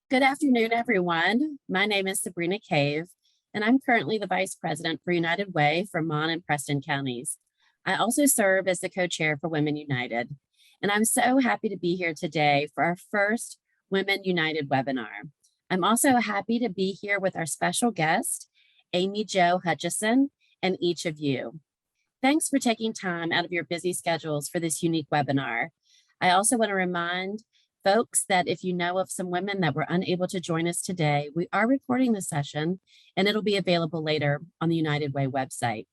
Good afternoon, everyone. My name is Sabrina Cave, and I'm currently the Vice President for United Way for Mon and Preston counties. I also serve as the co-chair for Women United, and I'm so happy to be here today for our first Women United webinar. I'm also happy to be here with our special guest, Amy Jo Hutchison, and each of you. Thanks for taking time out of your busy schedules for this unique webinar. I also want to remind folks that if you know of some women that were unable to join us today, we are recording the session and it'll be available later on the United Way website.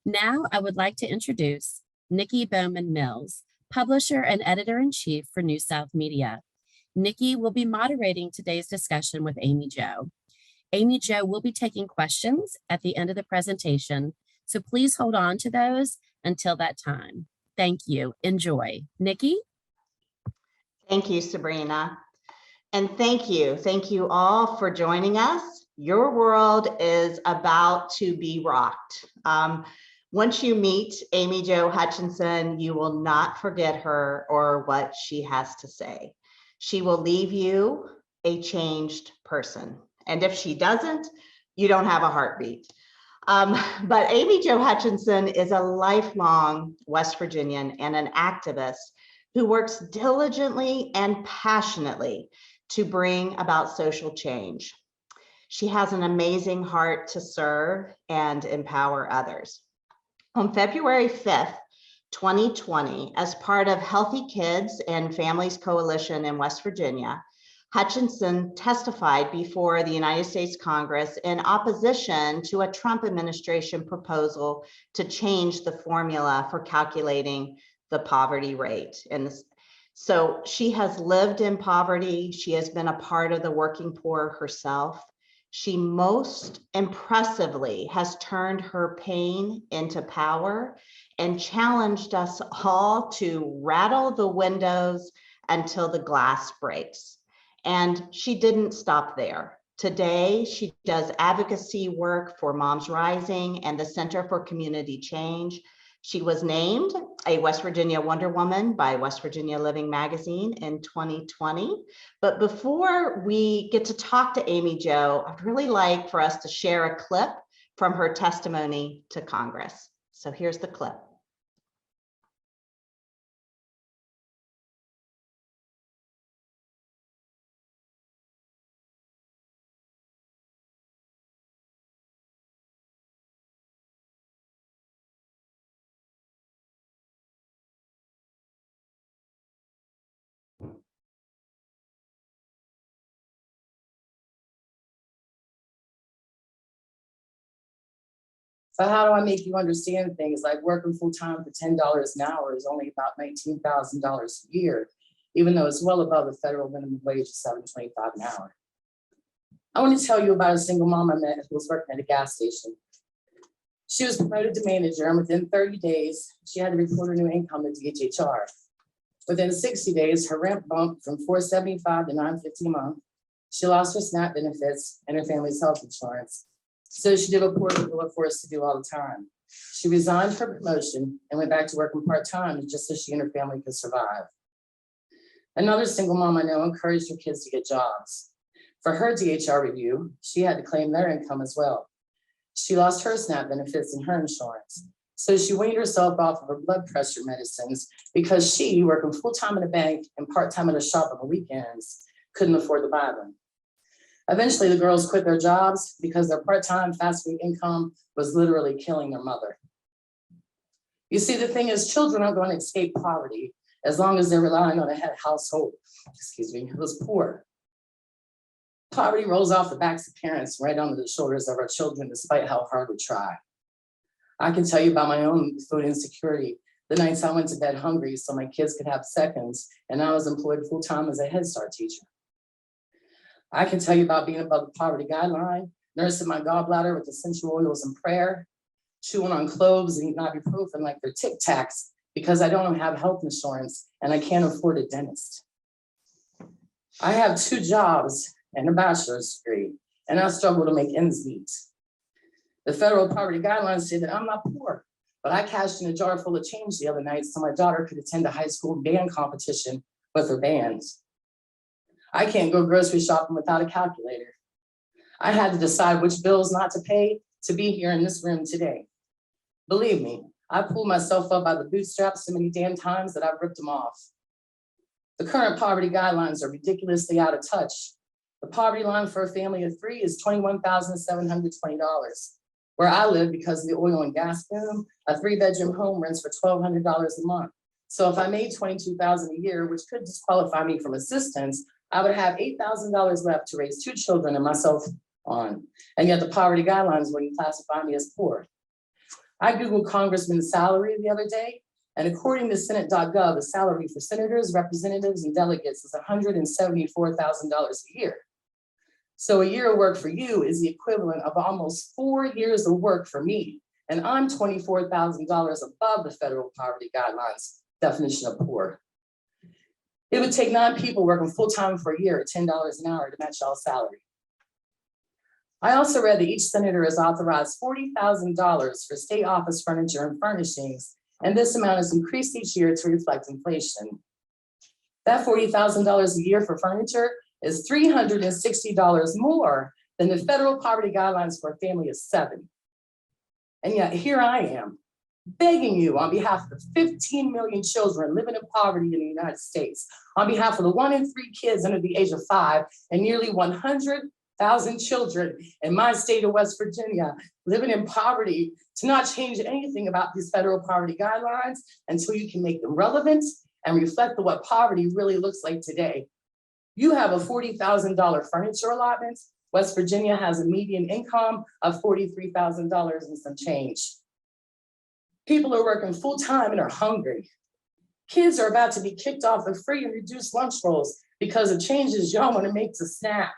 Now I would like to introduce Nikki Bowman-Mills, publisher and editor-in-chief for New South Media. Nikki will be moderating today's discussion with Amy Jo. Amy Jo will be taking questions at the end of the presentation, so please hold on to those until that time. Thank you. Enjoy. Nikki? Thank you, Sabrina. And thank you all for joining us. Your world is about to be rocked. Once you meet Amy Jo Hutchison, you will not forget her or what she has to say. She will leave you a changed person. And if she doesn't, you don't have a heartbeat. But Amy Jo Hutchison is a lifelong West Virginian and an activist who works diligently and passionately to bring about social change. She has an amazing heart to serve and empower others. On February 5th, 2020, as part of Healthy Kids and Families Coalition in West Virginia, Hutchison testified before the United States Congress in opposition to a Trump administration proposal to change the formula for calculating the poverty rate. And so she has lived in poverty. She has been a part of the working poor herself. She most impressively has turned her pain into power and challenged us all to rattle the windows until the glass breaks. And she didn't stop there. Today, she does advocacy work for Moms Rising and the Center for Community Change. She was named a West Virginia Wonder Woman by West Virginia Living Magazine in 2020. But before we get to talk to Amy Jo, I'd really like for us to share a clip from her testimony to Congress. So here's the clip. So how do I make you understand things like working full-time for $10 an hour is only about $19,000 a year, even though it's well above the federal minimum wage of $7.25 an hour. I want to tell you about a single mom I met who was working at a gas station. She was promoted to manager, and within 30 days, she had to report her new income to DHR. Within 60 days, her rent bumped from $475 to $950 a month. She lost her SNAP benefits and her family's health insurance. So she did what poor people look for us to do all the time. She resigned her promotion and went back to working part-time just so she and her family could survive. Another single mom I know encouraged her kids to get jobs. For her DHR review, she had to claim their income as well. She lost her SNAP benefits and her insurance. So she weaned herself off of her blood pressure medicines because she, working full-time in a bank and part-time at a shop on the weekends, couldn't afford to buy them. Eventually, the girls quit their jobs because their part-time fast food income was literally killing their mother. You see, the thing is, children aren't going to escape poverty as long as they're relying on a household, who was poor. Poverty rolls off the backs of parents right onto the shoulders of our children, despite how hard we try. I can tell you about my own food insecurity. The nights I went to bed hungry so my kids could have seconds, and I was employed full-time as a Head Start teacher. I can tell you about being above the poverty guideline, nursing my gallbladder with essential oils and prayer, chewing on cloves and eating ibuprofen like they're Tic Tacs because I don't have health insurance and I can't afford a dentist. I have 2 jobs and a bachelor's degree, and I struggle to make ends meet. The federal poverty guidelines say that I'm not poor, but I cashed in a jar full of change the other night so my daughter could attend a high school band competition with her bands. I can't go grocery shopping without a calculator. I had to decide which bills not to pay to be here in this room today. Believe me, I pulled myself up by the bootstraps so many damn times that I've ripped them off. The current poverty guidelines are ridiculously out of touch. The poverty line for a family of 3 is $21,720. Where I live, because of the oil and gas boom, a 3-bedroom home rents for $1,200 a month. So if I made $22,000 a year, which could disqualify me from assistance, I would have $8,000 left to raise 2 children and myself on. And yet the poverty guidelines wouldn't classify me as poor. I Googled Congressman's salary the other day, and according to Senate.gov, the salary for senators, representatives, and delegates is $174,000 a year. So a year of work for you is the equivalent of almost 4 years of work for me. And I'm $24,000 above the federal poverty guidelines definition of poor. It would take 9 people working full-time for a year at $10 an hour to match y'all's salary. I also read that each senator is authorized $40,000 for state office furniture and furnishings, and this amount is increased each year to reflect inflation. That $40,000 a year for furniture is $360 more than the federal poverty guidelines for a family of 7. And yet here I am, begging you on behalf of the 15 million children living in poverty in the United States, on behalf of the 1 in 3 kids under the age of 5, and nearly 100,000 children in my state of West Virginia living in poverty, to not change anything about these federal poverty guidelines until you can make them relevant and reflect what poverty really looks like today. You have a $40,000 furniture allotment. West Virginia has a median income of $43,000 and some change. People are working full-time and are hungry. Kids are about to be kicked off the free and reduced lunch rolls because of changes y'all want to make to SNAP.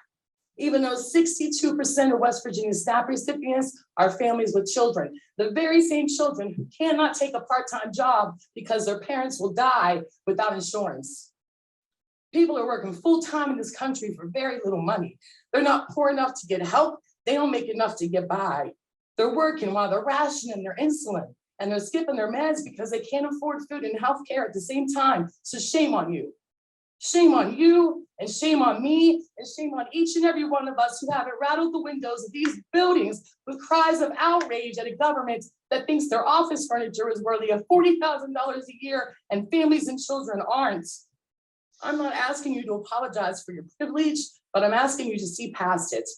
Even though 62% of West Virginia SNAP recipients are families with children, the very same children who cannot take a part-time job because their parents will die without insurance. People are working full-time in this country for very little money. They're not poor enough to get help. They don't make enough to get by. They're working while they're rationing their insulin, and they're skipping their meds because they can't afford food and health care at the same time. So shame on you. Shame on you, and shame on me, and shame on each and every one of us who haven't rattled the windows of these buildings with cries of outrage at a government that thinks their office furniture is worthy of $40,000 a year and families and children aren't. I'm not asking you to apologize for your privilege, but I'm asking you to see past it.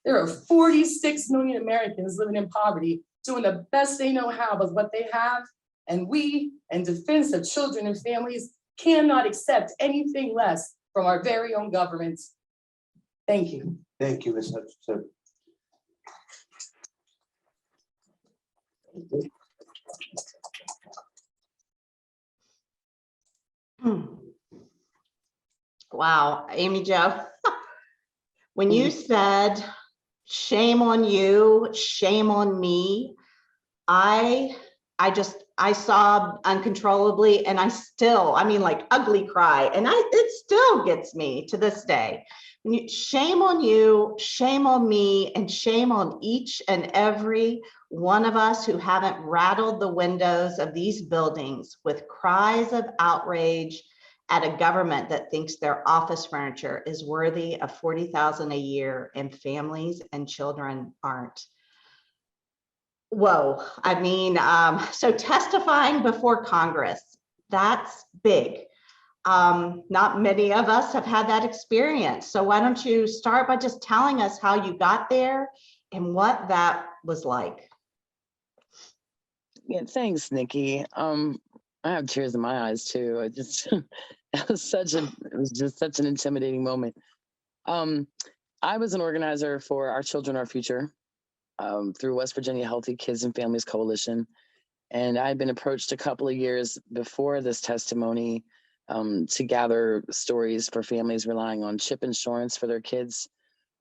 There are 46 million Americans living in poverty, doing the best they know how with what they have, and we, in defense of children and families, cannot accept anything less from our very own government. Thank you. Thank you, Ms. Hutchison. Wow, Amy Jo, when you said, shame on you, shame on me, I sobbed uncontrollably, and I mean like ugly cry, and it still gets me to this day. Shame on you, shame on me, and shame on each and every one of us who haven't rattled the windows of these buildings with cries of outrage at a government that thinks their office furniture is worthy of $40,000 a year and families and children aren't. Whoa, I mean, so testifying before Congress, that's big. Not many of us have had that experience. So why don't you start by just telling us how you got there and what that was like? Yeah, thanks, Nikki. I have tears in my eyes too. It was just such an intimidating moment. I was an organizer for Our Children, Our Future through West Virginia Healthy Kids and Families Coalition. And I had been approached a couple of years before this testimony to gather stories for families relying on CHIP insurance for their kids.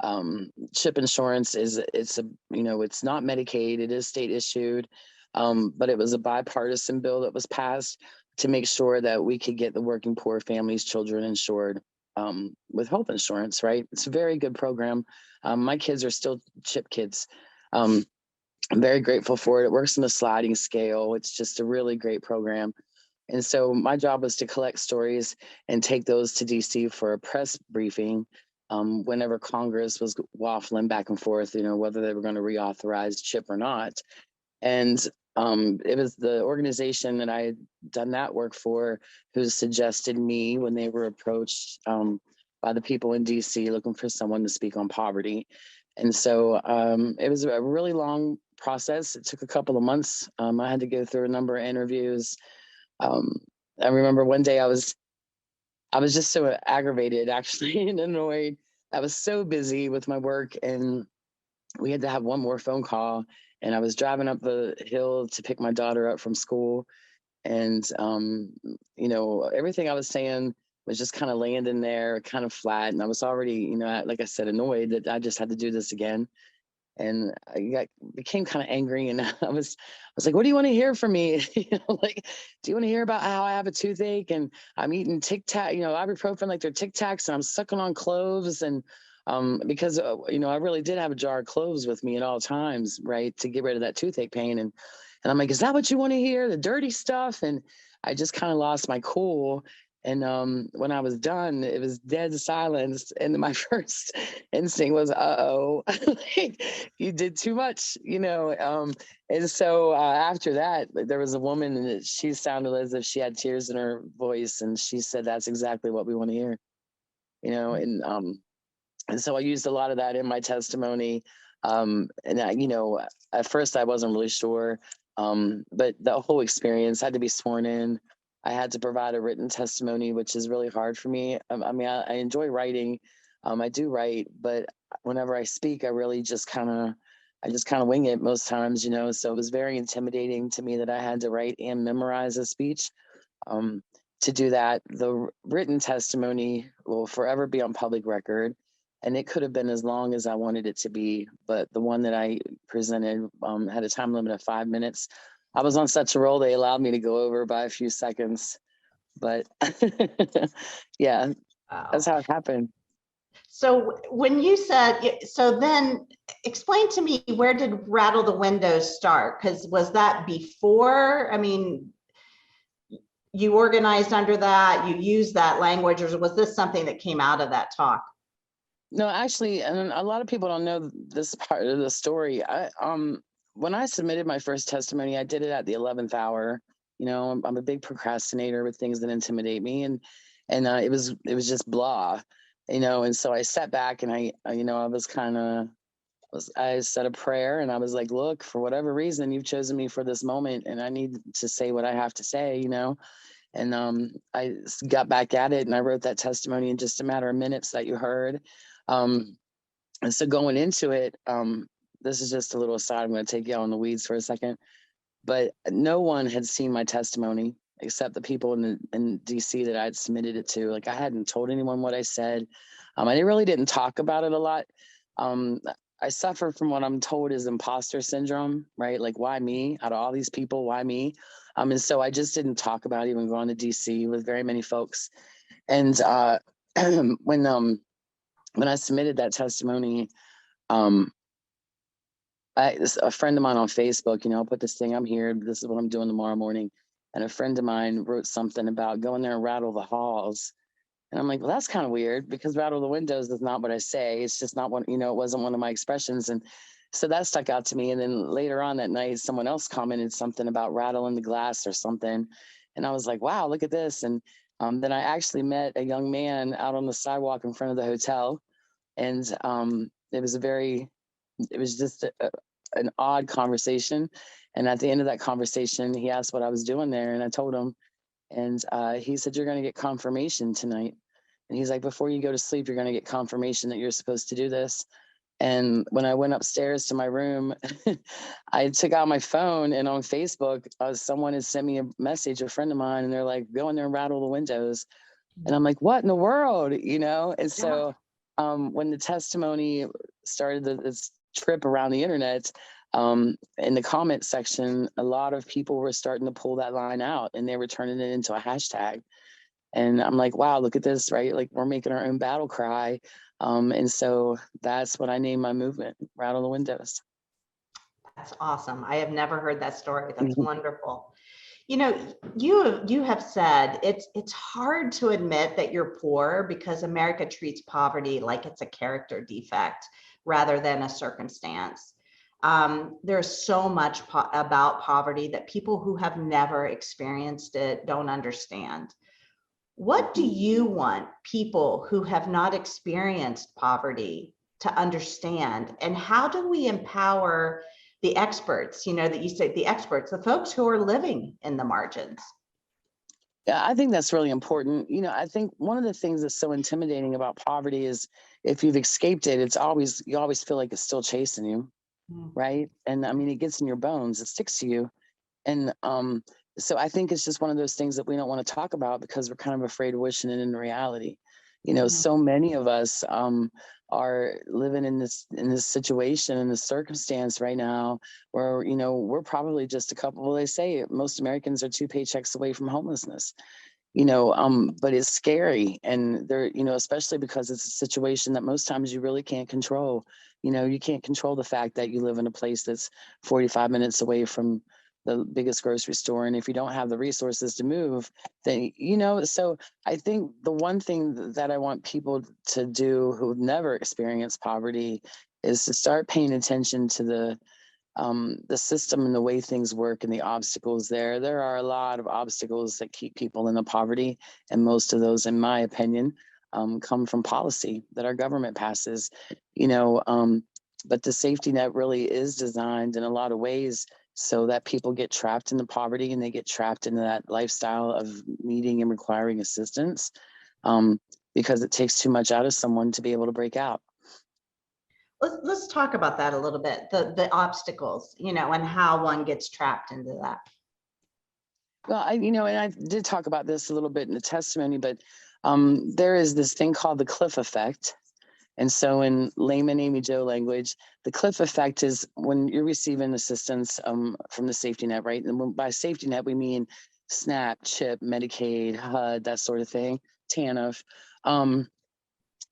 CHIP insurance it's not Medicaid, it is state issued. But it was a bipartisan bill that was passed to make sure that we could get the working poor families, children insured with health insurance, right? It's a very good program. My kids are still CHIP kids. I'm very grateful for it. It works on a sliding scale. It's just a really great program. And so my job was to collect stories and take those to DC for a press briefing whenever Congress was waffling back and forth, whether they were going to reauthorize CHIP or not. And it was the organization that I had done that work for who suggested me when they were approached by the people in DC looking for someone to speak on poverty. And so it was a really long process. It took a couple of months. I had to go through a number of interviews. I remember one day I was just so aggravated, actually, and annoyed. I was so busy with my work, and we had to have one more phone call. And I was driving up the hill to pick my daughter up from school, and everything I was saying was just kind of landing there, kind of flat. And I was already, like I said, annoyed that I just had to do this again. And became kind of angry, and I was like, "What do you want to hear from me? Like, do you want to hear about how I have a toothache and I'm eating Tic Tac, ibuprofen like they're Tic Tacs, and I'm sucking on cloves, and because I really did have a jar of cloves with me at all times, right, to get rid of that toothache pain, and I'm like, is that what you want to hear, the dirty stuff? And I just kind of lost my cool. And when I was done, it was dead silence. And my first instinct was, uh-oh, like, you did too much, And so after that, there was a woman, and she sounded as if she had tears in her voice. And she said, that's exactly what we want to hear, and so I used a lot of that in my testimony. And at first I wasn't really sure, but the whole experience had to be sworn in. I had to provide a written testimony, which is really hard for me. I enjoy writing. I do write, but whenever I speak, I really just kind of wing it most times, so it was very intimidating to me that I had to write and memorize a speech. To do that, the written testimony will forever be on public record. And it could have been as long as I wanted it to be. But the one that I presented had a time limit of 5 minutes. I was on such a roll, they allowed me to go over by a few seconds. But yeah, that's how it happened. So when you said, so then explain to me, where did Rattle the Windows start? Because was that before? I mean, you organized under that, you used that language, or was this something that came out of that talk? No, actually, and a lot of people don't know this part of the story. When I submitted my first testimony, I did it at the 11th hour. I'm a big procrastinator with things that intimidate me, and it was just blah, And so I sat back, and I said a prayer, and I was like, look, for whatever reason, you've chosen me for this moment, and I need to say what I have to say, And I got back at it, and I wrote that testimony in just a matter of minutes that you heard. And so going into it, this is just a little aside. I'm going to take you on the weeds for a second, but no one had seen my testimony except the people in DC that I'd submitted it to. Like, I hadn't told anyone what I said. I really didn't talk about it a lot. I suffer from what I'm told is imposter syndrome, right? Like, why me? Out of all these people, why me? And so I just didn't talk about even going to DC with very many folks. And when I submitted that testimony, a friend of mine on Facebook, I'll put this thing, I'm here, this is what I'm doing tomorrow morning. And a friend of mine wrote something about going there and rattle the halls. And I'm like, well, that's kind of weird, because rattle the windows is not what I say. It's just not one, it wasn't one of my expressions. And so that stuck out to me. And then later on that night, someone else commented something about rattling the glass or something. And I was like, wow, look at this. And then I actually met a young man out on the sidewalk in front of the hotel. And it was just an odd conversation. And at the end of that conversation, he asked what I was doing there. And I told him, and he said, you're going to get confirmation tonight. And he's like, before you go to sleep, you're going to get confirmation that you're supposed to do this. And when I went upstairs to my room, I took out my phone, and on Facebook, someone had sent me a message, a friend of mine, and they're like, go in there and rattle the windows. And I'm like, what in the world? And so when the testimony started this trip around the internet, in the comment section, a lot of people were starting to pull that line out, and they were turning it into a hashtag. And I'm like, wow, look at this, right? Like, we're making our own battle cry. And so that's what I named my movement, Rattle the Windows. That's awesome. I have never heard that story. That's wonderful. You know, you have said it's hard to admit that you're poor because America treats poverty like it's a character defect rather than a circumstance. There's so much about poverty that people who have never experienced it don't understand. What do you want people who have not experienced poverty to understand? And how do we empower the experts, you know, that you say the experts, the folks who are living in the margins? Yeah, I think that's really important. You know, I think one of the things that's so intimidating about poverty is if you've escaped it, you always feel like it's still chasing you, Mm. right? And I mean, it gets in your bones, it sticks to you. And so I think it's just one of those things that we don't want to talk about because we're kind of afraid of wishing it into reality. You know, Mhm. so many of us are living in this situation, in this circumstance right now where, you know, we're probably just a couple, well, they say most Americans are 2 paychecks away from homelessness, you know, but it's scary. And there, you know, especially because it's a situation that most times you really can't control. You know, you can't control the fact that you live in a place that's 45 minutes away from the biggest grocery store. And if you don't have the resources to move, then, you know, so I think the one thing that I want people to do who've never experienced poverty is to start paying attention to the system and the way things work and the obstacles there. There are a lot of obstacles that keep people in the poverty. And most of those, in my opinion, come from policy that our government passes, you know, but the safety net really is designed in a lot of ways so that people get trapped in the poverty and they get trapped into that lifestyle of needing and requiring assistance because it takes too much out of someone to be able to break out. Let's talk about that a little bit, the obstacles, you know, and how one gets trapped into that. Well, you know, and I did talk about this a little bit in the testimony, but there is this thing called the cliff effect. And so in layman Amy Jo language, the cliff effect is when you're receiving assistance from the safety net, right? And by safety net, we mean SNAP, CHIP, Medicaid, HUD, that sort of thing, TANF.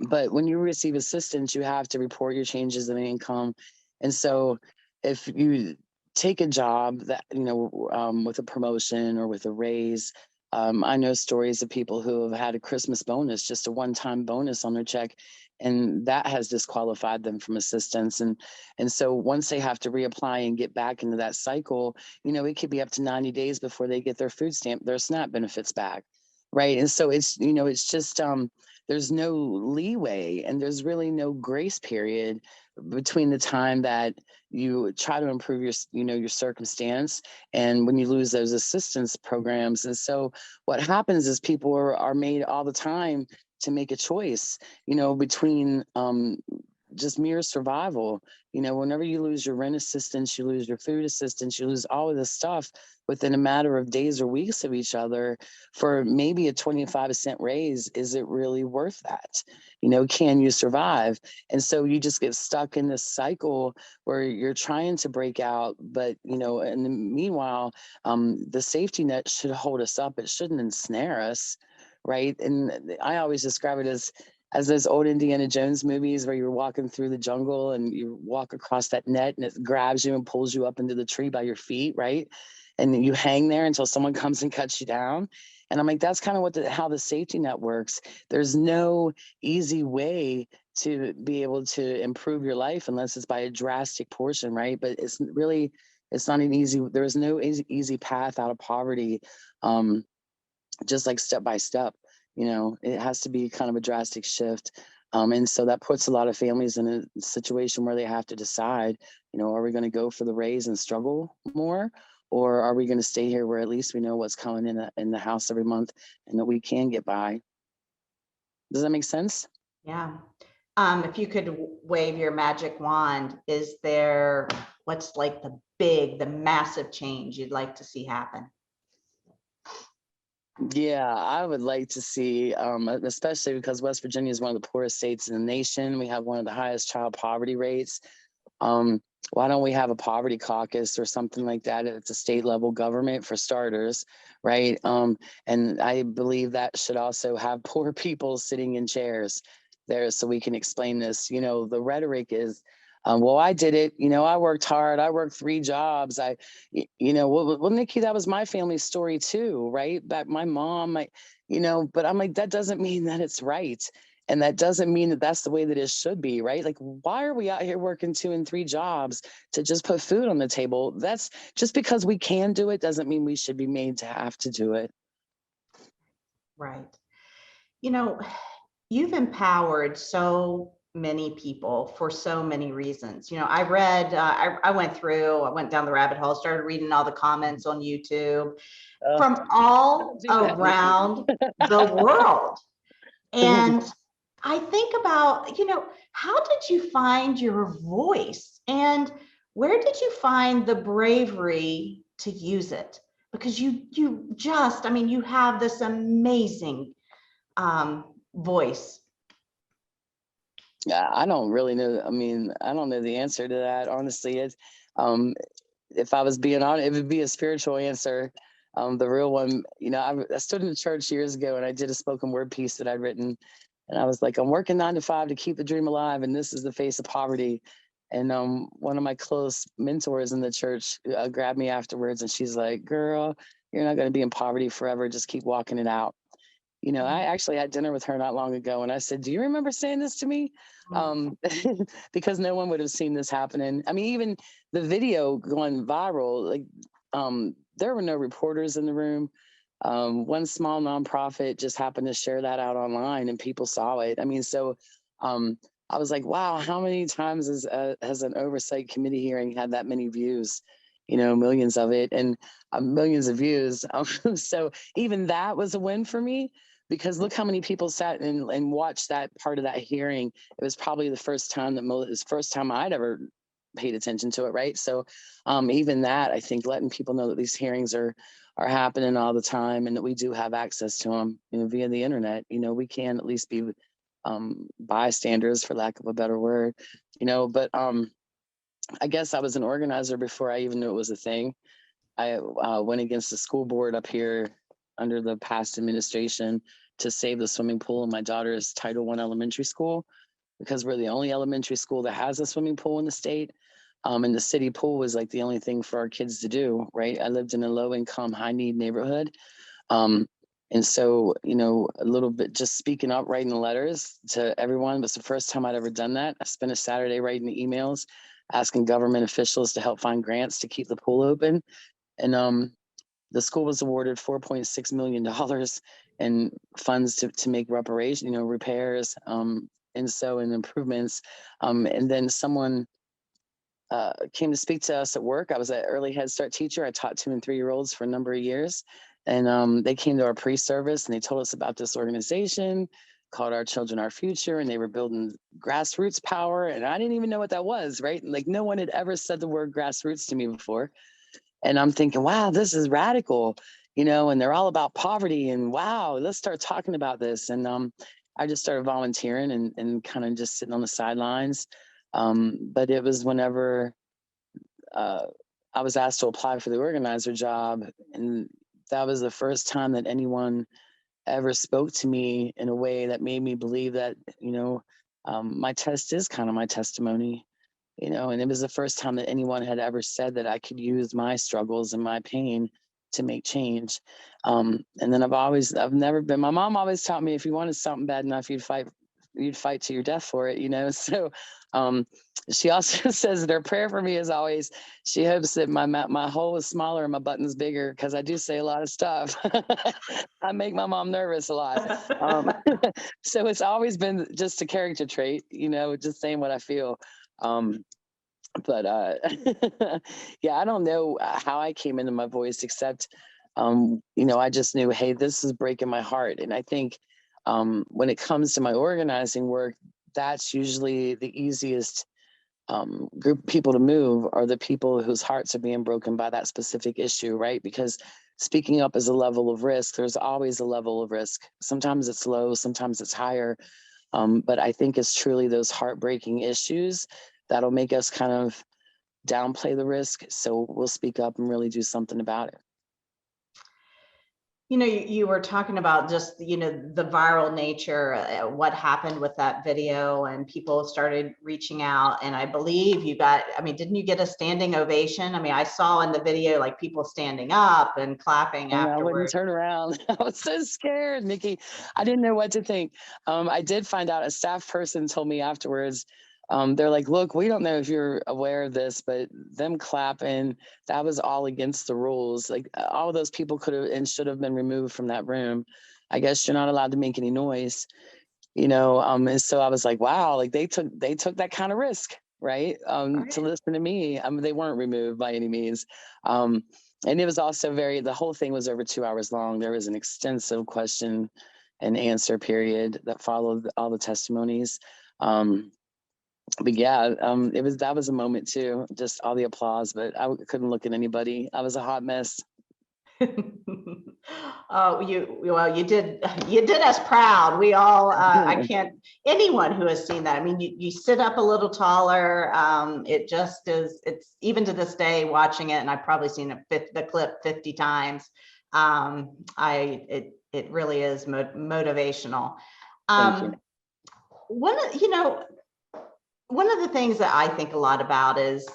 But when you receive assistance, you have to report your changes in income. And so if you take a job that, you know, with a promotion or with a raise, I know stories of people who have had a Christmas bonus, just a one-time bonus on their check, and that has disqualified them from assistance. And so once they have to reapply and get back into that cycle, you know, it could be up to 90 days before they get their food stamp, their SNAP benefits back. Right. And so it's, you know, it's just there's no leeway and there's really no grace period between the time that you try to improve your, you know, your circumstance and when you lose those assistance programs. And so what happens is people are made all the time to make a choice, you know, between just mere survival. You know, whenever you lose your rent assistance, you lose your food assistance, you lose all of this stuff within a matter of days or weeks of each other for maybe a 25-cent raise. Is it really worth that? You know, can you survive? And so you just get stuck in this cycle where you're trying to break out, but, you know, and meanwhile, the safety net should hold us up. It shouldn't ensnare us. Right. And I always describe it as those old Indiana Jones movies where you're walking through the jungle and you walk across that net and it grabs you and pulls you up into the tree by your feet, right? And you hang there until someone comes and cuts you down. And I'm like, that's kind of how the safety net works. There's no easy way to be able to improve your life unless it's by a drastic portion, right? But it's not an easy, there is no easy path out of poverty, just like step by step. You know, it has to be kind of a drastic shift. And so that puts a lot of families in a situation where they have to decide, you know, are we going to go for the raise and struggle more? Or are we going to stay here where at least we know what's coming in the house every month and that we can get by? Does that make sense? Yeah. If you could wave your magic wand, is there, what's like the massive change you'd like to see happen? Yeah, I would like to see, especially because West Virginia is one of the poorest states in the nation. We have one of the highest child poverty rates. Why don't we have a poverty caucus or something like that at the state level government for starters, right? And I believe that should also have poor people sitting in chairs there so we can explain this. You know, the rhetoric is Well, I did it, I worked hard. I worked 3 jobs. Well, Nikki, that was my family story too, right? Back my mom, but I'm like, that doesn't mean that it's right. And that doesn't mean that that's the way that it should be, right? Like, why are we out here working 2 and 3 jobs to just put food on the table? That's just because we can do it doesn't mean we should be made to have to do it. Right. You've empowered so many people for so many reasons. I read, I went down the rabbit hole, started reading all the comments on YouTube from all around the world. And I think about, how did you find your voice and where did you find the bravery to use it? Because you have this amazing voice. Yeah, I don't really know. I don't know the answer to that. Honestly, if I was being honest, it would be a spiritual answer. The real one, I stood in the church years ago and I did a spoken word piece that I'd written. And I was like, I'm working 9 to 5 to keep the dream alive. And this is the face of poverty. And one of my close mentors in the church grabbed me afterwards and she's like, girl, you're not going to be in poverty forever. Just keep walking it out. I actually had dinner with her not long ago and I said, do you remember saying this to me? Because no one would have seen this happening. Even the video going viral, like there were no reporters in the room. One small nonprofit just happened to share that out online and people saw it. So I was like, wow, how many times has an oversight committee hearing had that many views? Millions of it and millions of views. So even that was a win for me. Because look how many people sat and watched that part of that hearing. It was probably the first time I'd ever paid attention to it, right? So even that, I think letting people know that these hearings are happening all the time and that we do have access to them, via the internet. We can at least be bystanders, for lack of a better word, But I guess I was an organizer before I even knew it was a thing. I went against the school board up here under the past administration to save the swimming pool in my daughter's Title I elementary school, because we're the only elementary school that has a swimming pool in the state. And the city pool was like the only thing for our kids to do, right? I lived in a low income, high need neighborhood. And so, a little bit just speaking up, writing letters to everyone was the first time I'd ever done that. I spent a Saturday writing emails, asking government officials to help find grants to keep the pool open. And the school was awarded $4.6 million in funds to make repairs, and improvements. And then someone came to speak to us at work. I was an early Head Start teacher. I taught 2 and 3-year-olds for a number of years. And they came to our pre-service and they told us about this organization called Our Children, Our Future. And they were building grassroots power. And I didn't even know what that was, right? Like no one had ever said the word grassroots to me before. And I'm thinking, wow, this is radical, and they're all about poverty and wow, let's start talking about this. And I just started volunteering and kind of just sitting on the sidelines. But it was whenever I was asked to apply for the organizer job. And that was the first time that anyone ever spoke to me in a way that made me believe that, my test is kind of my testimony. And it was the first time that anyone had ever said that I could use my struggles and my pain to make change. And then I've never been, my mom always taught me if you wanted something bad enough, you'd fight to your death for it, So she also says that her prayer for me is always, she hopes that my hole is smaller and my button's bigger, because I do say a lot of stuff. I make my mom nervous a lot. So it's always been just a character trait, just saying what I feel. But yeah, I don't know how I came into my voice, except I just knew, hey, this is breaking my heart. And I think when it comes to my organizing work, that's usually the easiest group of people to move, are the people whose hearts are being broken by that specific issue, right? Because speaking up is a level of risk. There's always a level of risk. Sometimes it's low, sometimes it's higher. But I think it's truly those heartbreaking issues that'll make us kind of downplay the risk. So we'll speak up and really do something about it. You were talking about just, the viral nature, what happened with that video, and people started reaching out. And I believe didn't you get a standing ovation? I saw in the video, like, people standing up and clapping And I wouldn't afterwards. turn around. I was so scared, Nikki. I didn't know what to think. I did find out, a staff person told me afterwards, they're like, look, we don't know if you're aware of this, but them clapping, that was all against the rules. Like, all of those people could have and should have been removed from that room. I guess you're not allowed to make any noise, and so I was like, wow, like they took that kind of risk, right? To listen to me. They weren't removed by any means. And it was also the whole thing was over 2 hours long. There was an extensive question and answer period that followed all the testimonies. But yeah, that was a moment too, just all the applause, but I couldn't look at anybody. I was a hot mess. Oh, you did us proud. We all, anyone who has seen that, you sit up a little taller. It just is, it's even to this day watching it, and I've probably seen the clip 50 times. It really is motivational. Thank you. One of the things that I think a lot about is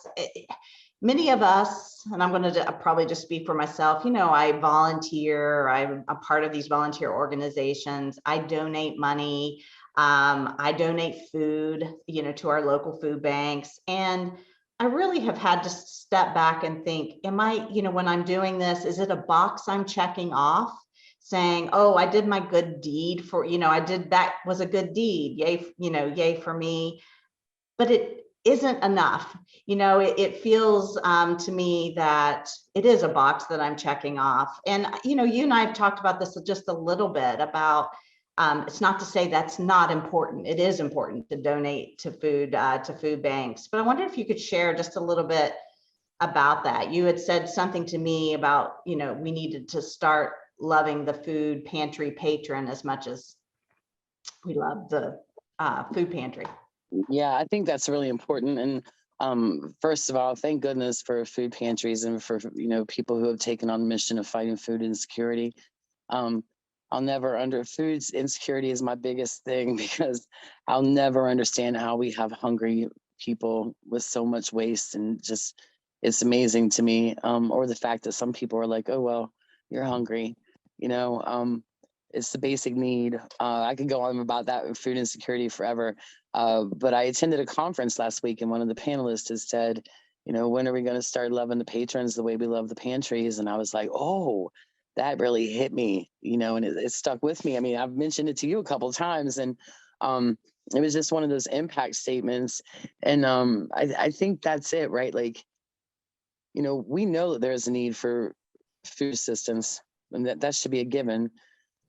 many of us, and I'm going to probably just speak for myself, I volunteer, I'm a part of these volunteer organizations, I donate money, I donate food, to our local food banks. And I really have had to step back and think, am I, when I'm doing this, is it a box I'm checking off saying, oh, I did my good deed for, that was a good deed, yay for me. But it isn't enough. It feels to me that it is a box that I'm checking off. And, you and I have talked about this just a little bit about, it's not to say that's not important. It is important to donate to food banks. But I wonder if you could share just a little bit about that. You had said something to me about, we needed to start loving the food pantry patron as much as we love the food pantry. Yeah, I think that's really important. And first of all, thank goodness for food pantries and for people who have taken on the mission of fighting food insecurity. Food insecurity is my biggest thing, because I'll never understand how we have hungry people with so much waste, and just it's amazing to me. Or the fact that some people are like, oh well, you're hungry, it's the basic need. I could go on about that with food insecurity forever. But I attended a conference last week, and one of the panelists has said, when are we going to start loving the patrons the way we love the pantries? And I was like, oh, that really hit me, and it stuck with me. I've mentioned it to you a couple of times, and it was just one of those impact statements. And I think that's it, right? Like, we know that there's a need for food assistance, and that should be a given.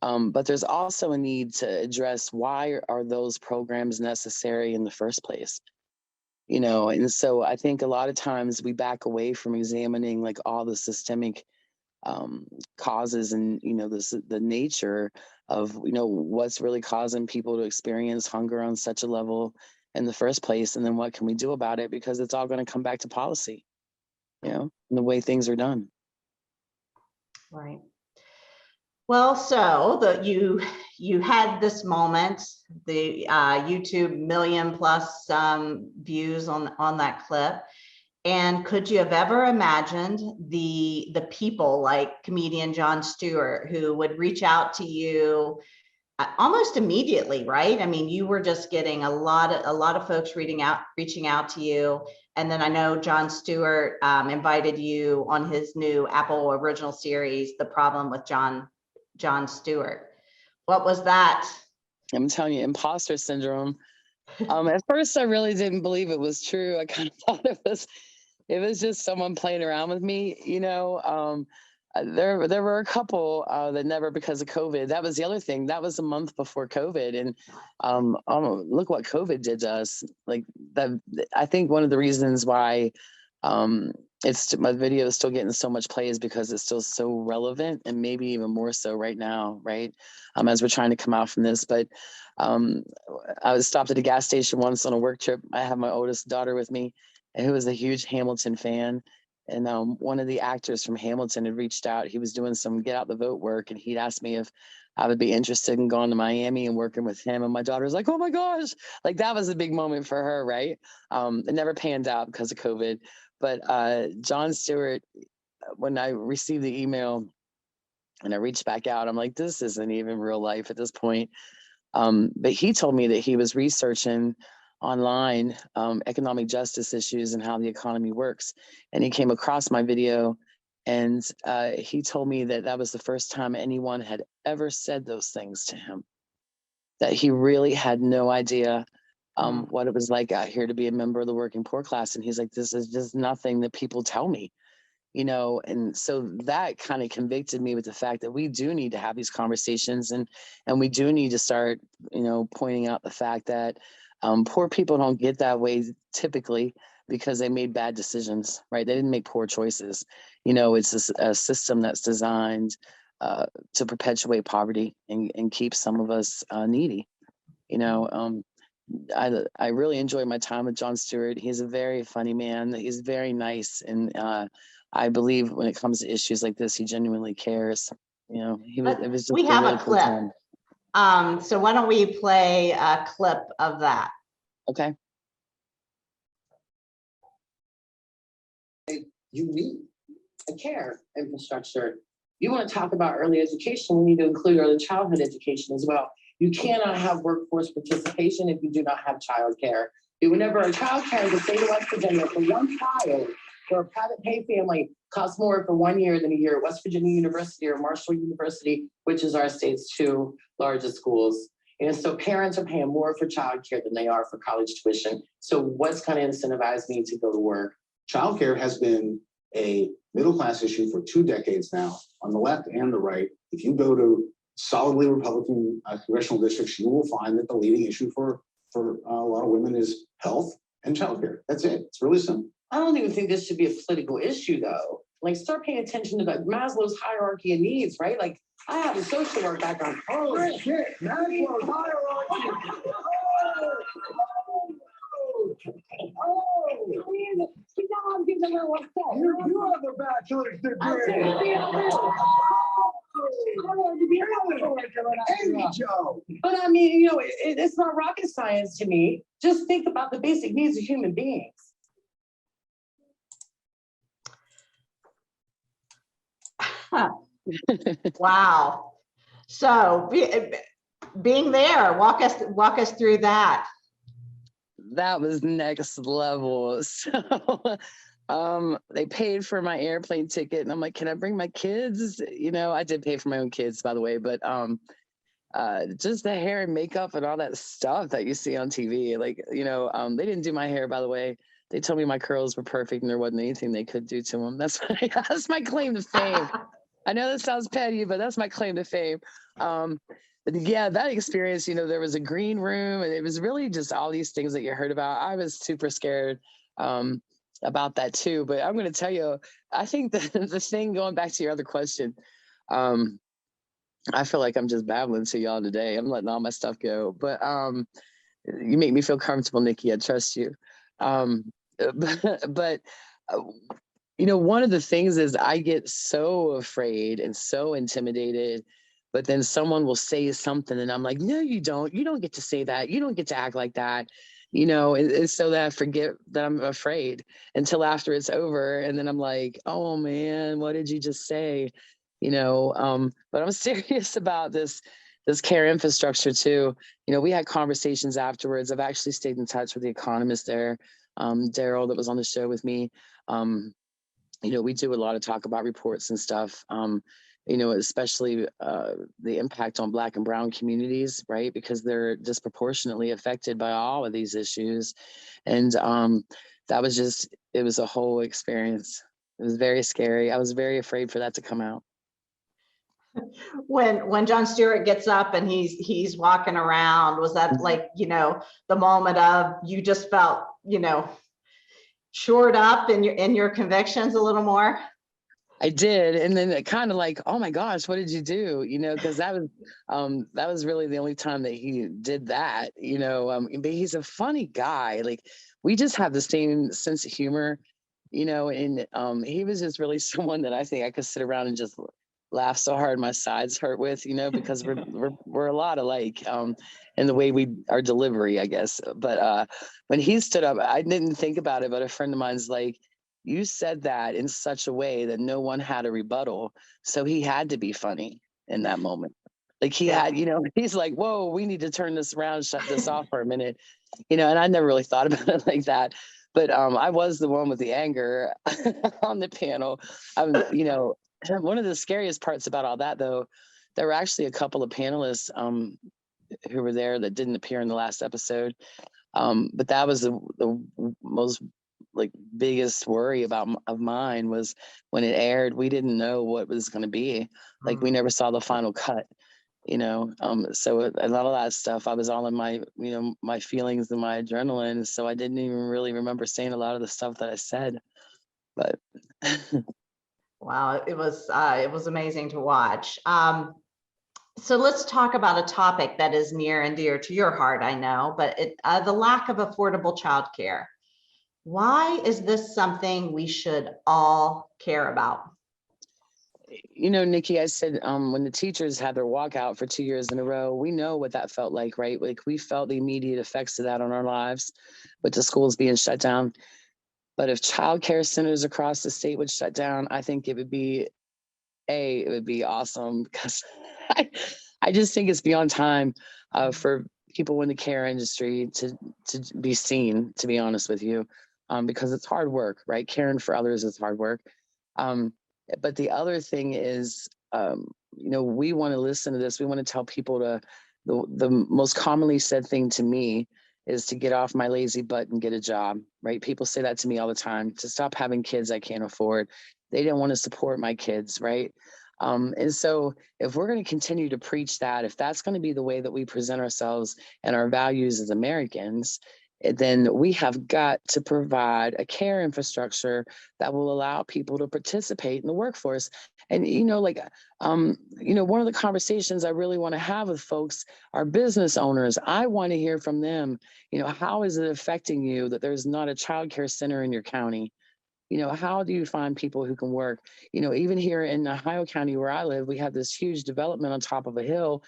But there's also a need to address, why are those programs necessary in the first place? And so I think a lot of times we back away from examining like all the systemic causes and, the nature of, what's really causing people to experience hunger on such a level in the first place. And then what can we do about it? Because it's all going to come back to policy, and the way things are done. Right. Well, so you had this moment, the YouTube 1 million+ views on that clip. And could you have ever imagined the people like comedian Jon Stewart, who would reach out to you almost immediately, right? You were just getting a lot of folks reaching out to you. And then I know Jon Stewart invited you on his new Apple original series, The Problem with Jon Stewart. What was that? I'm telling you, imposter syndrome. At first, I really didn't believe it was true. I kind of thought it was just someone playing around with me. There were a couple that never, because of COVID. That was the other thing. That was a month before COVID, and look what COVID did to us. Like that, I think one of the reasons why my video is still getting so much play is because it's still so relevant, and maybe even more so right now, right? As we're trying to come out from this. But I was stopped at a gas station once on a work trip. I have my oldest daughter with me, who was a huge Hamilton fan. And one of the actors from Hamilton had reached out. He was doing some get out the vote work, and he'd asked me if I would be interested in going to Miami and working with him. And my daughter was like, "Oh my gosh!" Like that was a big moment for her, right? It never panned out because of COVID. But Jon Stewart, when I received the email and I reached back out, I'm like, this isn't even real life at this point. But he told me that he was researching online economic justice issues and how the economy works. And he came across my video, and he told me that that was the first time anyone had ever said those things to him, that he really had no idea what it was like out here to be a member of the working poor class. And he's like, this is just nothing that people tell me. And so that kind of convicted me with the fact that we do need to have these conversations, and we do need to start, pointing out the fact that poor people don't get that way typically because they made bad decisions, right? They didn't make poor choices. It's a system that's designed to perpetuate poverty and keep some of us needy. I really enjoyed my time with Jon Stewart. He's a very funny man. He's very nice, and I believe when it comes to issues like this, he genuinely cares. It was just we have really a cool clip. time. So why don't we play a clip of that? Okay. You need a care infrastructure. You want to talk about early education, we need to include early childhood education as well. You cannot have workforce participation if you do not have childcare. Whenever a childcare in the state of West Virginia for one child, for a private pay family, costs more for 1 year than a year at West Virginia University or Marshall University, which is our state's two largest schools. And so parents are paying more for childcare than they are for college tuition. So what's going to incentivize me to go to work? Childcare has been a middle-class issue for 2 decades now, on the left and the right. If you go to solidly Republican congressional districts, you will find that the leading issue for a lot of women is health and childcare. That's it. It's really simple. I don't even think this should be a political issue, though. Like, start paying attention to the Maslow's hierarchy of needs, right? Like, I have a social work background. Oh, shit, Maslow's hierarchy. Now I'm getting a little upset. You have a bachelor's degree. Amy Jo. But I mean, it's not rocket science to me. Just think about the basic needs of human beings. Wow. So being there, walk us through that. That was next level. So they paid for my airplane ticket, and I'm like, can I bring my kids? I did pay for my own kids, by the way, but just the hair and makeup and all that stuff that you see on TV. Like, they didn't do my hair, by the way. They told me my curls were perfect and there wasn't anything they could do to them. That's my claim to fame. I know that sounds petty, but that's my claim to fame. But yeah, that experience, there was a green room, and it was really just all these things that you heard about. I was super scared about that too. But I'm going to tell you, I think the thing, going back to your other question, I feel like I'm just babbling to y'all today. I'm letting all my stuff go. But you make me feel comfortable, Nikki. I trust you. But one of the things is I get so afraid and so intimidated, but then someone will say something and I'm like, no, you don't. You don't get to say that. You don't get to act like that. It's so that I forget that I'm afraid until after it's over. And then I'm like, oh man, what did you just say? But I'm serious about this care infrastructure too. We had conversations afterwards. I've actually stayed in touch with the economist there, Daryl, that was on the show with me. We do a lot of talk about reports and stuff, especially the impact on Black and Brown communities, right? Because they're disproportionately affected by all of these issues. And it was a whole experience. It was very scary. I was very afraid for that to come out. When Jon Stewart gets up and he's walking around, was that like, the moment of you just felt, shored up in your convictions a little more? I did. And then it kind of like, oh my gosh, what did you do? Because that was really the only time that he did that, but he's a funny guy. Like, we just have the same sense of humor. and he was just really someone that I think I could sit around and just laugh so hard my sides hurt with, because we're a lot alike in the way our delivery, I guess. But when he stood up, I didn't think about it, but a friend of mine's like, you said that in such a way that no one had a rebuttal. So he had to be funny in that moment. Like he Yeah. had, he's like, whoa, we need to turn this around, shut this off for a minute, and I never really thought about it like that. But I was the one with the anger on the panel. One of the scariest parts about all that, though, there were actually a couple of panelists who were there that didn't appear in the last episode. But that was the most biggest worry of mine was when it aired, we didn't know what it was going to be. Like we never saw the final cut. So a lot of that stuff, I was all in my, my feelings and my adrenaline. So I didn't even really remember saying a lot of the stuff that I said, but. Wow, it was amazing to watch. So let's talk about a topic that is near and dear to your heart, I know, but the lack of affordable childcare. Why is this something we should all care about? Nikki, I said when the teachers had their walkout for 2 years in a row, we know what that felt like, right? Like we felt the immediate effects of that on our lives with the schools being shut down. But if childcare centers across the state would shut down, I think it would be awesome because I just think it's beyond time for people in the care industry to be seen, to be honest with you, because it's hard work, right? Caring for others is hard work. But the other thing is, we want to listen to this. We want to tell people the most commonly said thing to me is to get off my lazy butt and get a job, right? People say that to me all the time, to stop having kids I can't afford. They didn't want to support my kids, right? And so if we're going to continue to preach that, if that's going to be the way that we present ourselves and our values as Americans, then we have got to provide a care infrastructure that will allow people to participate in the workforce. And, one of the conversations I really want to have with folks are business owners. I want to hear from them. How is it affecting you that there's not a child care center in your county? How do you find people who can work? Even here in Ohio County where I live, we have this huge development on top of a hill.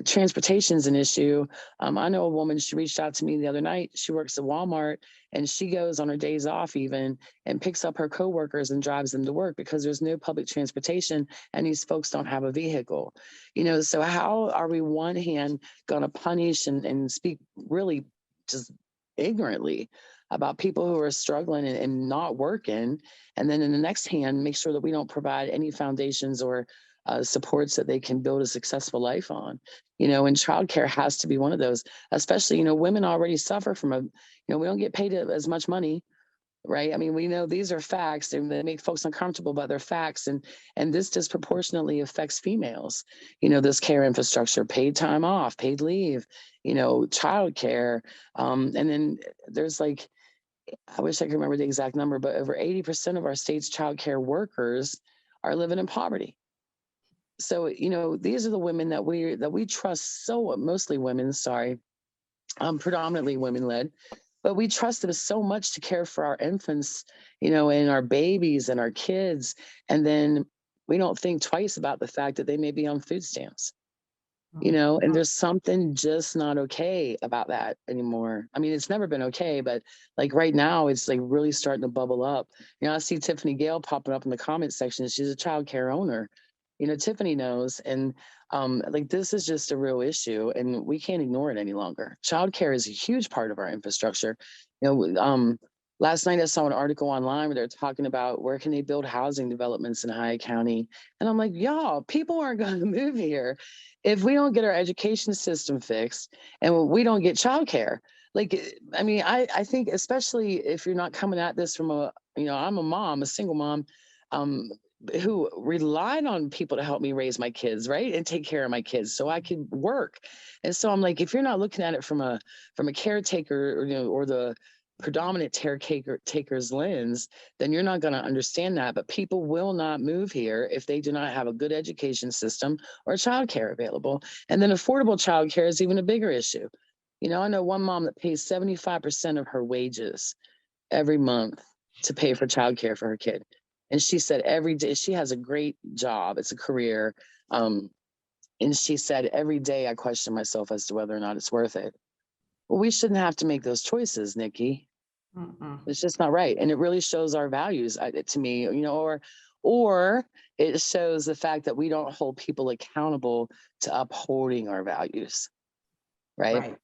Transportation's an issue. I know a woman, she reached out to me the other night. She works at Walmart and she goes on her days off even and picks up her coworkers and drives them to work because there's no public transportation and these folks don't have a vehicle. So how are we one hand going to punish and speak really just ignorantly about people who are struggling and not working, and then in the next hand, make sure that we don't provide any foundations or supports that they can build a successful life on, and childcare has to be one of those, especially, women already suffer from we don't get paid as much money, right? I mean, we know these are facts and they make folks uncomfortable, but they're facts. And this disproportionately affects females, this care infrastructure, paid time off, paid leave, childcare. And then there's I wish I could remember the exact number, but over 80% of our state's child care workers are living in poverty. So, these are the women that we trust mostly women, predominantly women led, but we trust them so much to care for our infants, and our babies and our kids. And then we don't think twice about the fact that they may be on food stamps. And there's something just not okay about that anymore. I mean, it's never been okay, but right now it's really starting to bubble up. I see Tiffany Gale popping up in the comment section. She's a child care owner. Tiffany knows. And this is just a real issue and we can't ignore it any longer. Child care is a huge part of our infrastructure. Last night I saw an article online where they're talking about where can they build housing developments in Ohio County. And I'm like, y'all, people aren't going to move here if we don't get our education system fixed and we don't get childcare. I think especially if you're not coming at this from I'm a mom, a single mom, who relied on people to help me raise my kids, right? And take care of my kids so I could work. And so I'm like, if you're not looking at it from a caretaker or the predominant caretaker's lens, then you're not going to understand that. But people will not move here if they do not have a good education system or childcare available. And then affordable childcare is even a bigger issue. I know one mom that pays 75% of her wages every month to pay for childcare for her kid. And she said every day, she has a great job, it's a career. And she said, every day I question myself as to whether or not it's worth it. Well, we shouldn't have to make those choices, Nikki. It's just not right. And it really shows our values to me, you know, or it shows the fact that we don't hold people accountable to upholding our values. Right.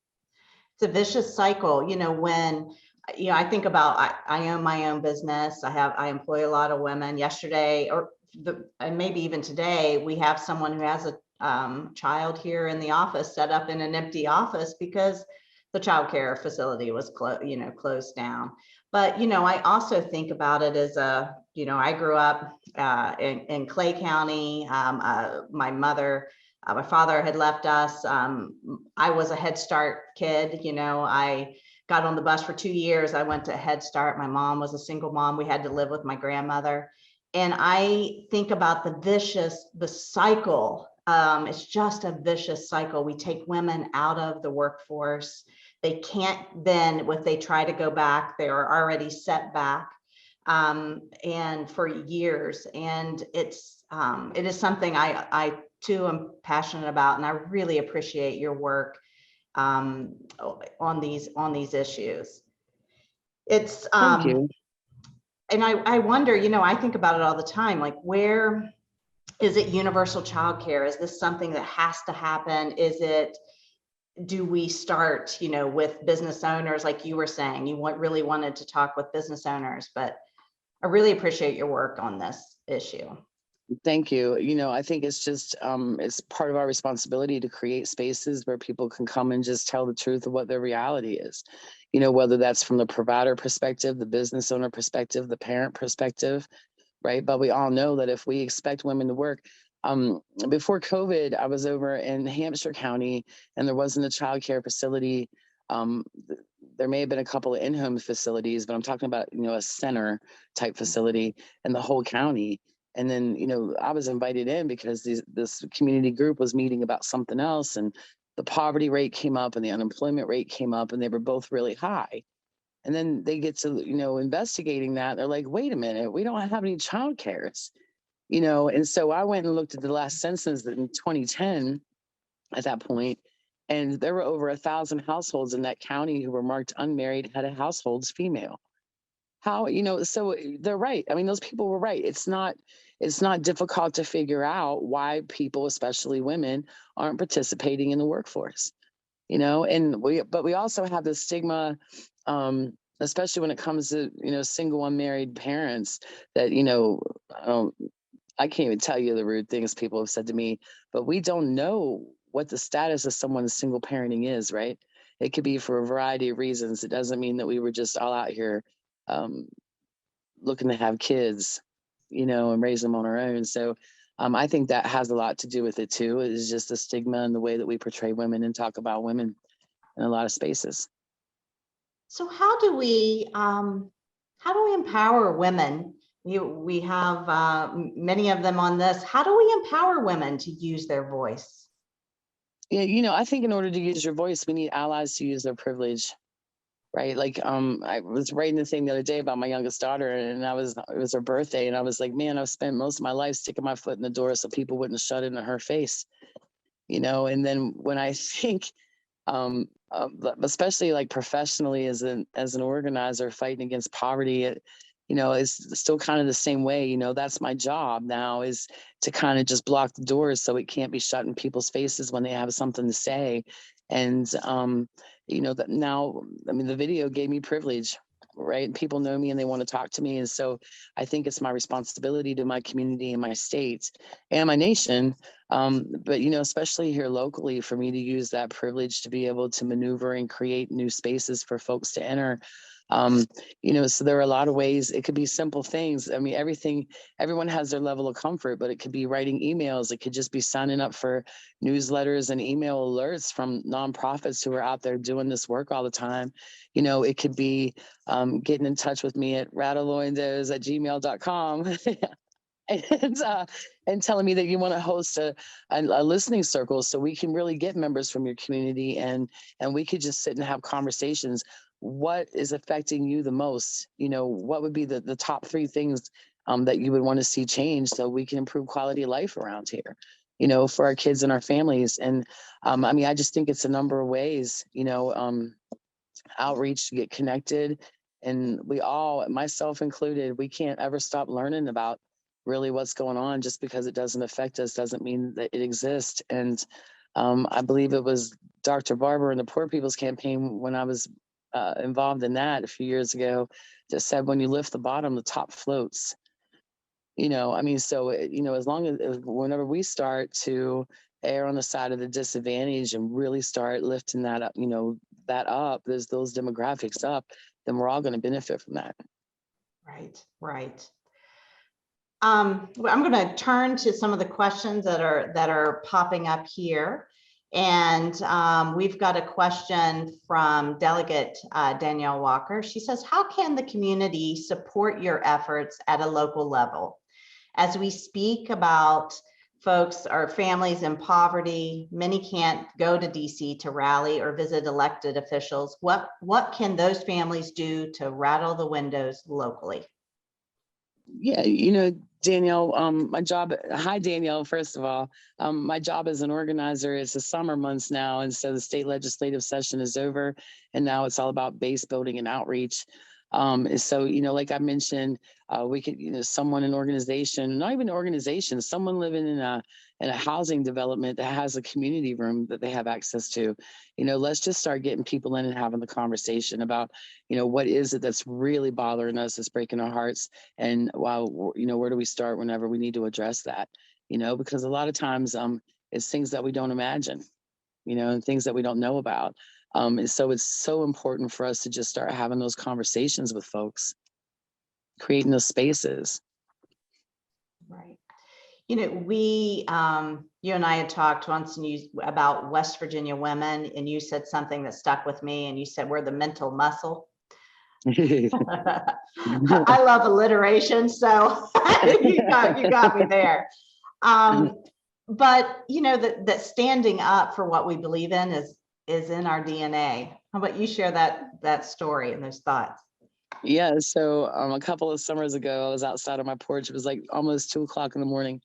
It's a vicious cycle. You know, when, you know, I think about, I own my own business. I employ a lot of women. Yesterday, and maybe even today, we have someone who has a child here in the office, set up in an empty office because the childcare facility was closed down. But, you know, I also think about it as you know, I grew up in Clay County. My father had left us. I was a Head Start kid. You know, I got on the bus for 2 years. I went to Head Start. My mom was a single mom. We had to live with my grandmother. And I think about the cycle. It's just a vicious cycle. We take women out of the workforce. They can't then, if they try to go back, they are already set back, and for years. And it is something I too am passionate about, and I really appreciate your work on these issues. It's Thank you. And I wonder, you know, I think about it all the time, like, where is it universal childcare? Is this something that has to happen? Do we start, you know, with business owners, like you were saying, really wanted to talk with business owners, but I really appreciate your work on this issue. Thank you. You know, I think it's just, it's part of our responsibility to create spaces where people can come and just tell the truth of what their reality is. You know, whether that's from the provider perspective, the business owner perspective, the parent perspective, right? But we all know that if we expect women to work, before COVID, I was over in Hampshire County and there wasn't a childcare facility. There may have been a couple of in-home facilities, but I'm talking about, you know, a center type facility in the whole county. And then, you know, I was invited in because this community group was meeting about something else, and the poverty rate came up and the unemployment rate came up, and they were both really high. And then they get to, you know, investigating that. They're like, wait a minute, we don't have any childcares, you know? And so I went and looked at the last census in 2010 at that point, and there were over 1,000 households in that county who were marked unmarried, head of households, female. How, you know, so they're right. I mean, those people were right. It's not difficult to figure out why people, especially women, aren't participating in the workforce, you know. And but we also have this stigma, especially when it comes to, you know, single unmarried parents, that, you know, I can't even tell you the rude things people have said to me, but we don't know what the status of someone's single parenting is, right? It could be for a variety of reasons. It doesn't mean that we were just all out here looking to have kids, you know, and raise them on our own. So I think that has a lot to do with it too. It's just the stigma and the way that we portray women and talk about women in a lot of spaces. So how do we empower women? We have many of them on this. How do we empower women to use their voice? Yeah, you know, I think in order to use your voice, we need allies to use their privilege. Right. Like, I was writing the thing the other day about my youngest daughter, and it was her birthday. And I was like, man, I've spent most of my life sticking my foot in the door so people wouldn't shut into her face, you know? And then when I think, especially like professionally as an organizer fighting against poverty, you know, it's still kind of the same way. You know, that's my job now, is to kind of just block the doors so it can't be shut in people's faces when they have something to say. And, you know, that now, I mean, the video gave me privilege, right? People know me and they want to talk to me. And so I think it's my responsibility to my community and my state and my nation. But, you know, especially here locally, for me to use that privilege to be able to maneuver and create new spaces for folks to enter. You know, so there are a lot of ways. It could be simple things. I mean, everyone has their level of comfort, but it could be writing emails. It could just be signing up for newsletters and email alerts from nonprofits who are out there doing this work all the time. You know, it could be getting in touch with me at rattleoindos@gmail.com. and telling me that you want to host a listening circle so we can really get members from your community and we could just sit and have conversations. What is affecting you the most? You know, what would be the top 3 things that you would want to see change so we can improve quality of life around here, you know, for our kids and our families. And I mean, I just think it's a number of ways, you know, outreach to get connected. And we all, myself included, we can't ever stop learning about really what's going on. Just because it doesn't affect us doesn't mean that it exists. And I believe it was Dr. Barber and the Poor People's Campaign, when I was involved in that a few years ago, just said, when you lift the bottom, the top floats. You know, I mean, so, you know, as long as whenever we start to err on the side of the disadvantage and really start lifting that up, you know, that up, there's those demographics up, then we're all going to benefit from that. Right, right. I'm going to turn to some of the questions that are popping up here. And we've got a question from Delegate Danielle Walker. She says, how can the community support your efforts at a local level? As we speak about folks or families in poverty, many can't go to DC to rally or visit elected officials. What can those families do to rattle the windows locally? Yeah, you know, Danielle, my job, hi Danielle, first of all, my job as an organizer is the summer months now. And so the state legislative session is over and now it's all about base building and outreach. So, you know, like I mentioned, we could, you know, someone in organization, not even an organization, someone living in a housing development that has a community room that they have access to, you know, let's just start getting people in and having the conversation about, you know, what is it that's really bothering us, that's breaking our hearts. And while, you know, where do we start whenever we need to address that, you know, because a lot of times it's things that we don't imagine, you know, and things that we don't know about. And so it's so important for us to just start having those conversations with folks, creating those spaces. Right. You know, we, you and I had talked once about West Virginia women, and you said something that stuck with me, and you said, we're the mental muscle. I love alliteration, so you got me there. But you know, that standing up for what we believe in is in our DNA. How about you share that story and those thoughts? Yeah, so a couple of summers ago, I was outside on my porch. It was like almost 2 o'clock in the morning.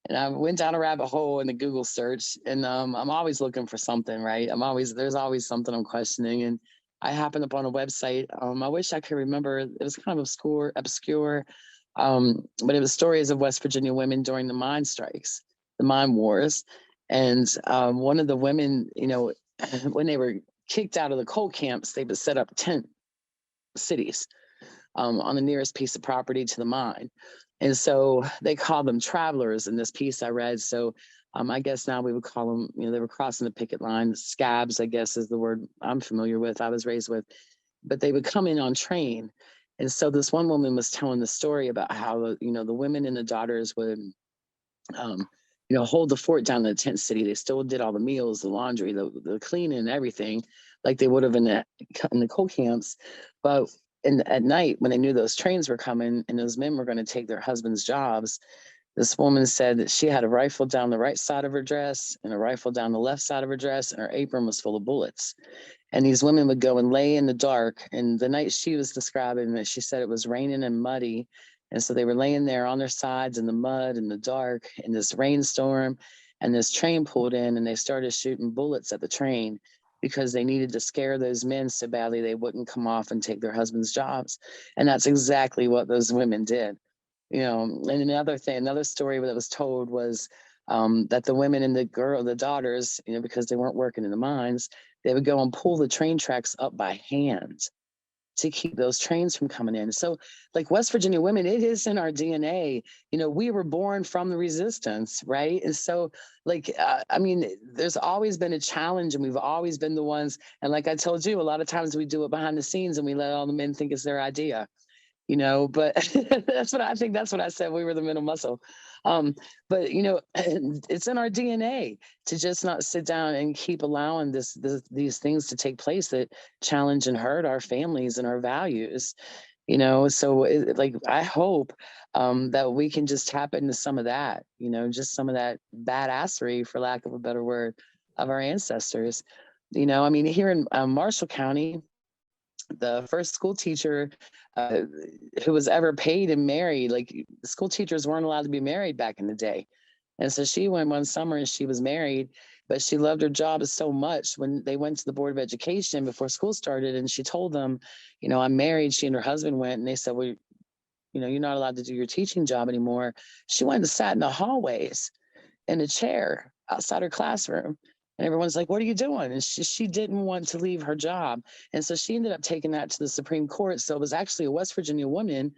And I went down a rabbit hole in the Google search, and I'm always looking for something, right? There's always something I'm questioning. And I happened upon a website. I wish I could remember. It was kind of obscure, but it was stories of West Virginia women during the mine strikes, the mine wars. And one of the women, you know, when they were kicked out of the coal camps, they would set up tent cities on the nearest piece of property to the mine. And so they call them travelers in this piece I read. So I guess now we would call them, you know, they were crossing the picket line. Scabs, I guess, is the word I'm familiar with, I was raised with. But they would come in on train. And so this one woman was telling the story about how, you know, the women and the daughters would, you know, hold the fort down in the tent city. They still did all the meals, the laundry, the cleaning and everything like they would have in the coal camps. But at night, when they knew those trains were coming and those men were going to take their husbands' jobs, this woman said that she had a rifle down the right side of her dress and a rifle down the left side of her dress, and her apron was full of bullets. And these women would go and lay in the dark. And the night she was describing that, she said it was raining and muddy. And so they were laying there on their sides in the mud and the dark in this rainstorm. And this train pulled in and they started shooting bullets at the train because they needed to scare those men so badly they wouldn't come off and take their husbands' jobs. And that's exactly what those women did. You know, and another story that was told was that the women and the daughters, you know, because they weren't working in the mines, they would go and pull the train tracks up by hand to keep those trains from coming in. So like West Virginia women, it is in our DNA. You know, we were born from the resistance, right? And so like, I mean, there's always been a challenge and we've always been the ones. And like I told you, a lot of times we do it behind the scenes and we let all the men think it's their idea. You know, but that's what I said. We were the middle muscle. But, you know, it's in our DNA to just not sit down and keep allowing these things to take place that challenge and hurt our families and our values. you know? So like, I hope that we can just tap into some of that, you know, just some of that badassery, for lack of a better word, of our ancestors. You know, I mean, here in Marshall County, the first school teacher uh, who was ever paid and married, like, school teachers weren't allowed to be married back in the day. And so she went one summer and she was married, but she loved her job so much. When they went to the Board of Education before school started and she told them, you know, I'm married, she and her husband went, and they said, well, you know, you're not allowed to do your teaching job anymore. She went and sat in the hallways in a chair outside her classroom. And everyone's like, what are you doing? And she didn't want to leave her job. And so she ended up taking that to the Supreme Court. So it was actually a West Virginia woman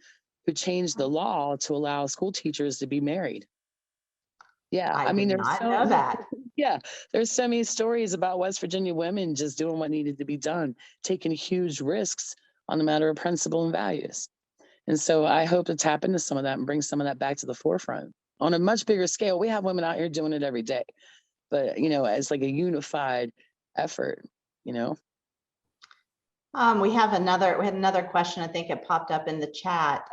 who changed the law to allow school teachers to be married. Yeah, I I mean, did there's not so know that. yeah, there's so many stories about West Virginia women just doing what needed to be done, taking huge risks on the matter of principle and values. And so I hope to tap into some of that and bring some of that back to the forefront on a much bigger scale. We have women out here doing it every day, but, you know, as like a unified effort, you know. We had another question. I think it popped up in the chat.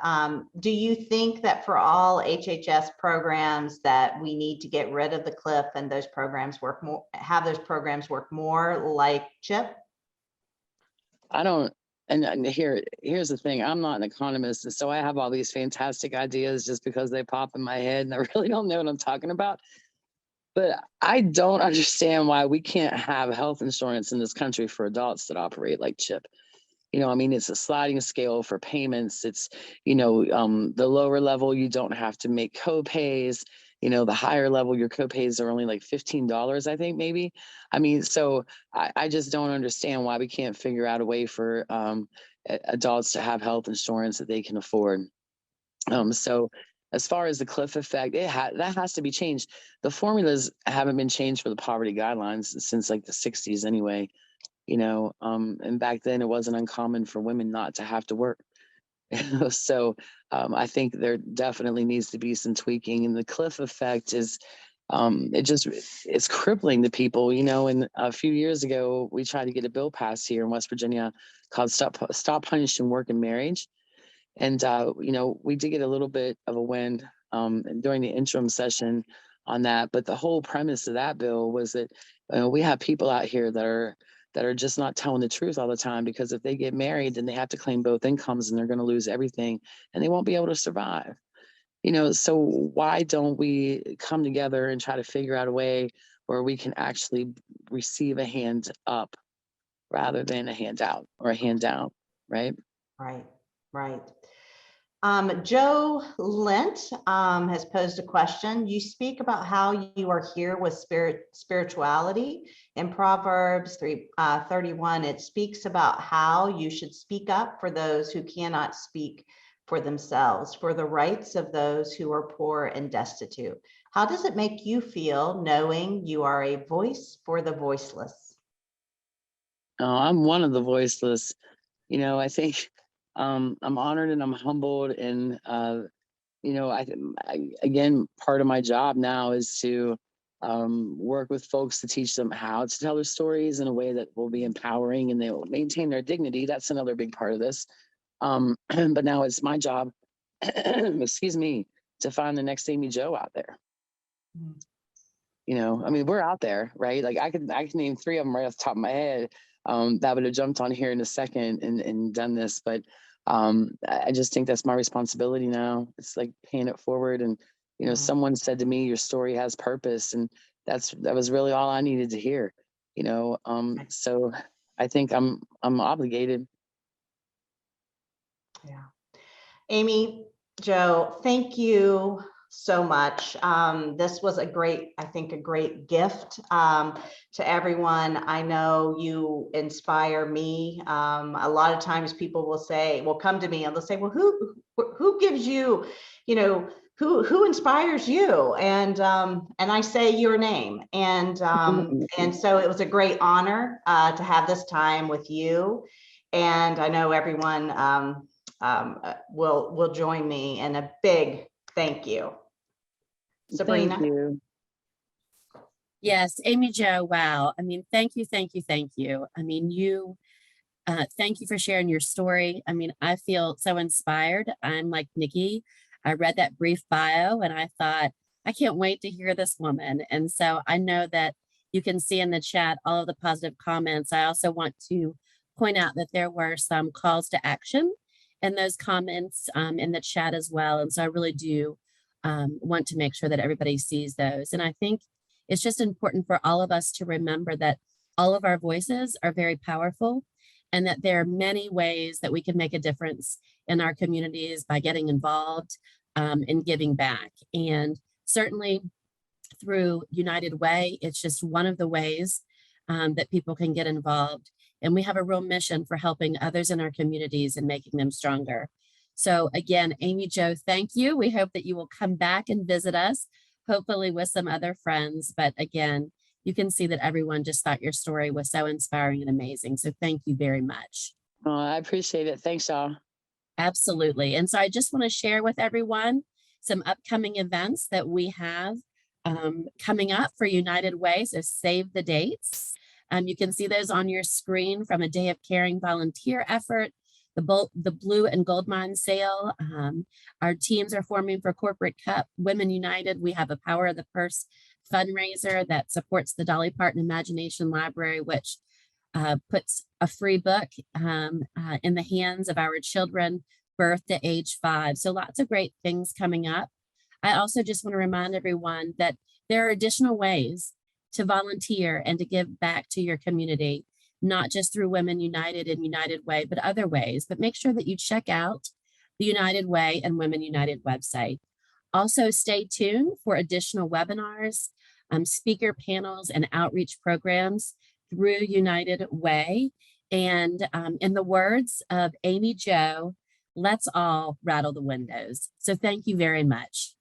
Do you think that for all HHS programs that we need to get rid of the cliff and those programs work more, have those programs work more like CHIP? I don't, and here's the thing, I'm not an economist. And so I have all these fantastic ideas just because they pop in my head and I really don't know what I'm talking about. But I don't understand why we can't have health insurance in this country for adults that operate like CHIP. You know, I mean, it's a sliding scale for payments. It's, you know, the lower level, you don't have to make co-pays. You know, the higher level, your co-pays are only like $15, I think, maybe. I mean, so I just don't understand why we can't figure out a way for adults to have health insurance that they can afford. So as far as the cliff effect, that has to be changed. The formulas haven't been changed for the poverty guidelines since like the 60s anyway, you know, and back then it wasn't uncommon for women not to have to work. So I think there definitely needs to be some tweaking, and the cliff effect is it's crippling to people, you know. And a few years ago, we tried to get a bill passed here in West Virginia called Stop Punishing Work and Marriage. And, you know, we did get a little bit of a win during the interim session on that. But the whole premise of that bill was that we have people out here that are just not telling the truth all the time, because if they get married, then they have to claim both incomes and they're going to lose everything and they won't be able to survive. You know, so why don't we come together and try to figure out a way where we can actually receive a hand up rather than a handout or a hand down, right? Right, right. Joe Lent has posed a question. You speak about how you are here with spirituality. In Proverbs 3:31, it speaks about how you should speak up for those who cannot speak for themselves, for the rights of those who are poor and destitute. How does it make you feel knowing you are a voice for the voiceless? I'm one of the voiceless. You know, I think I'm honored and I'm humbled. And, you know, again, part of my job now is to work with folks to teach them how to tell their stories in a way that will be empowering and they will maintain their dignity. That's another big part of this. But now it's my job, excuse me, to find the next Amy Jo out there. You know, I mean, we're out there, right? Like I can name 3 of them right off the top of my head that would have jumped on here in a second and done this. But I just think that's my responsibility now. It's like paying it forward. And, you know, someone said to me, your story has purpose. And that was really all I needed to hear, you know? So I think I'm obligated. Yeah. Amy Jo, thank you so much. This was I think a great gift to everyone. I know you inspire me. A lot of times people will come to me and they'll say, well, who gives you, you know, who inspires you? And I say your name. And so it was a great honor to have this time with you. And I know everyone will join me in a big thank you. Sabrina? Thank you. Yes, Amy Jo, wow. I mean, thank you, thank you, thank you. I mean, you Thank you for sharing your story. I mean, I feel so inspired. I'm like Nikki. I read that brief bio and I thought, I can't wait to hear this woman. And so I know that you can see in the chat all of the positive comments. I also want to point out that there were some calls to action in those comments in the chat as well. And so I really do want to make sure that everybody sees those. And I think it's just important for all of us to remember that all of our voices are very powerful and that there are many ways that we can make a difference in our communities by getting involved and giving back. And certainly through United Way, it's just one of the ways that people can get involved. And we have a real mission for helping others in our communities and making them stronger. So again, Amy Jo, thank you. We hope that you will come back and visit us, hopefully with some other friends. But again, you can see that everyone just thought your story was so inspiring and amazing. So thank you very much. Oh, I appreciate it. Thanks, y'all. Absolutely. And so I just want to share with everyone some upcoming events that we have coming up for United Way. So save the dates. You can see those on your screen, from a Day of Caring volunteer effort, the Blue and Gold Mine sale. Our teams are forming for Corporate Cup, Women United. We have a Power of the Purse fundraiser that supports the Dolly Parton Imagination Library, which puts a free book in the hands of our children birth to age 5. So lots of great things coming up. I also just want to remind everyone that there are additional ways to volunteer and to give back to your community, not just through Women United and United Way, but other ways. But make sure that you check out the United Way and Women United website. Also, stay tuned for additional webinars, speaker panels, and outreach programs through United Way. And in the words of Amy Jo, let's all rattle the windows. So thank you very much.